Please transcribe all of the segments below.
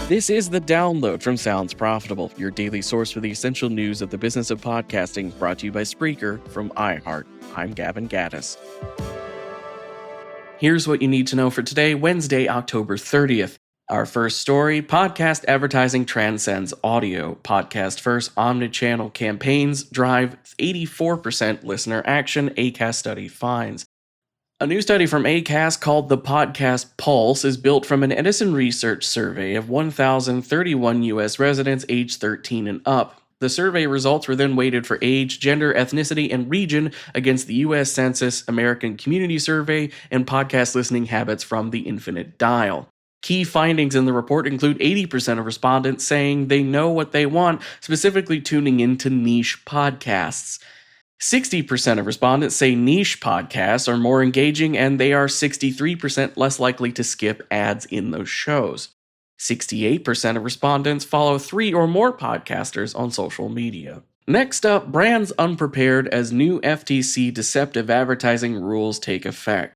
This is The Download from Sounds Profitable, your daily source for the essential news of the business of podcasting, brought to you by Spreaker from iHeart. I'm Gavin Gaddis. Here's what you need to know for today, Wednesday, October 30th. Our first story, podcast advertising transcends audio. Podcast-first omnichannel campaigns drive 84% listener action, Acast study finds. A new study from Acast called the Podcast Pulse is built from an Edison Research survey of 1,031 U.S. residents aged 13 and up. The survey results were then weighted for age, gender, ethnicity, and region against the U.S. Census, American Community Survey, and podcast listening habits from the Infinite Dial. Key findings in the report include 80% of respondents saying they know what they want, specifically tuning into niche podcasts. 60% of respondents say niche podcasts are more engaging, and they are 63% less likely to skip ads in those shows. 68% of respondents follow 3 or more podcasters on social media. Next up, brands unprepared as new FTC deceptive advertising rules take effect.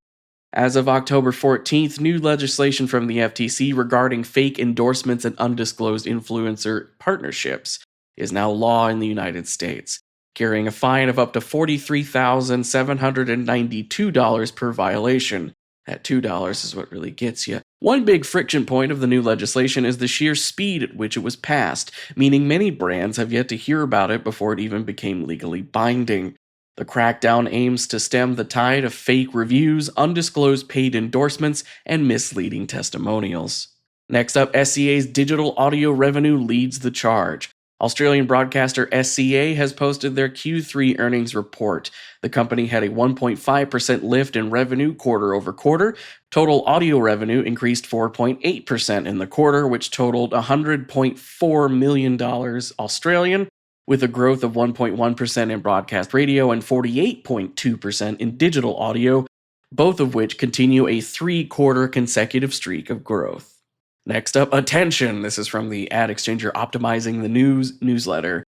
As of October 14th, new legislation from the FTC regarding fake endorsements and undisclosed influencer partnerships is now law in the United States, carrying a fine of up to $43,792 per violation. That $2 is what really gets you. One big friction point of the new legislation is the sheer speed at which it was passed, meaning many brands have yet to hear about it before it even became legally binding. The crackdown aims to stem the tide of fake reviews, undisclosed paid endorsements, and misleading testimonials. Next up, SCA's digital audio revenue leads the charge. Australian broadcaster SCA has posted their Q3 earnings report. The company had a 1.5% lift in revenue quarter over quarter. Total audio revenue increased 4.8% in the quarter, which totaled $100.4 million Australian, with a growth of 1.1% in broadcast radio and 48.2% in digital audio, both of which continue a 3-quarter consecutive streak of growth. Next up, attention. This is from the Ad Exchanger Optimizing the News newsletter.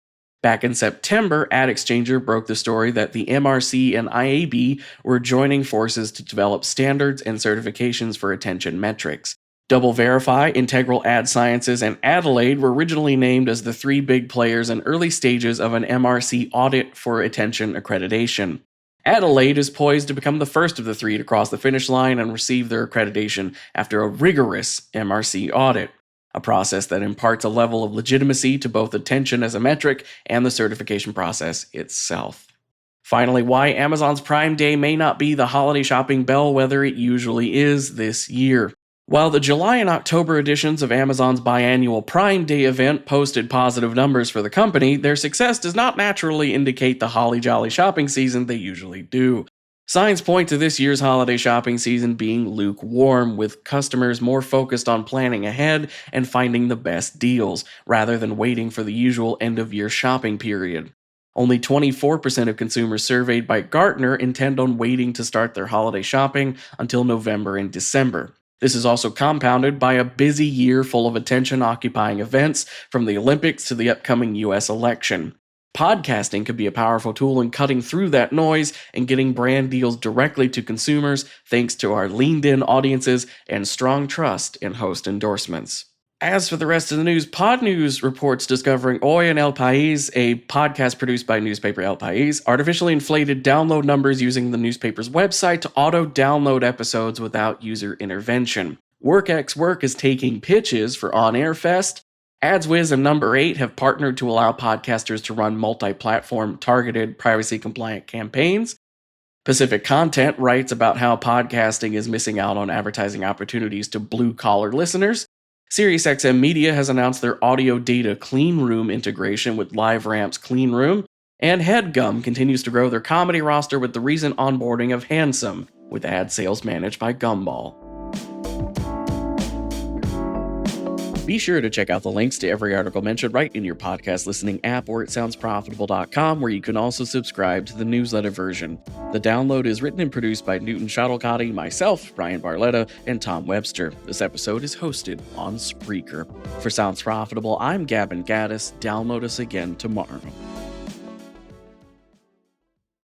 Back in September, Ad Exchanger broke the story that the MRC and IAB were joining forces to develop standards and certifications for attention metrics. Double Verify, Integral Ad Sciences, and Adelaide were originally named as the 3 big players in early stages of an MRC audit for attention accreditation. Adelaide is poised to become the first of the 3 to cross the finish line and receive their accreditation after a rigorous MRC audit, a process that imparts a level of legitimacy to both attention as a metric and the certification process itself. Finally, why Amazon's Prime Day may not be the holiday shopping bellwether it usually is this year. While the July and October editions of Amazon's biannual Prime Day event posted positive numbers for the company, their success does not naturally indicate the holly jolly shopping season they usually do. Signs point to this year's holiday shopping season being lukewarm, with customers more focused on planning ahead and finding the best deals, rather than waiting for the usual end-of-year shopping period. Only 24% of consumers surveyed by Gartner intend on waiting to start their holiday shopping until November and December. This is also compounded by a busy year full of attention-occupying events, from the Olympics to the upcoming U.S. election. Podcasting could be a powerful tool in cutting through that noise and getting brand deals directly to consumers, thanks to our leaned-in audiences and strong trust in host endorsements. As for the rest of the news, Pod News reports discovering Hoy en El País, a podcast produced by newspaper El País, artificially inflated download numbers using the newspaper's website to auto-download episodes without user intervention. WorkX is taking pitches for On Air Fest. AdsWiz and Number 8 have partnered to allow podcasters to run multi-platform, targeted, privacy-compliant campaigns. Pacific Content writes about how podcasting is missing out on advertising opportunities to blue-collar listeners. SiriusXM Media has announced their audio data clean room integration with LiveRamp's Clean Room, and HeadGum continues to grow their comedy roster with the recent onboarding of Handsome, with ad sales managed by Gumball. Be sure to check out the links to every article mentioned right in your podcast listening app or at soundsprofitable.com, where you can also subscribe to the newsletter version. The Download is written and produced by Newton Shuttlecotti, myself, Brian Barletta, and Tom Webster. This episode is hosted on Spreaker. For Sounds Profitable, I'm Gavin Gaddis. Download us again tomorrow.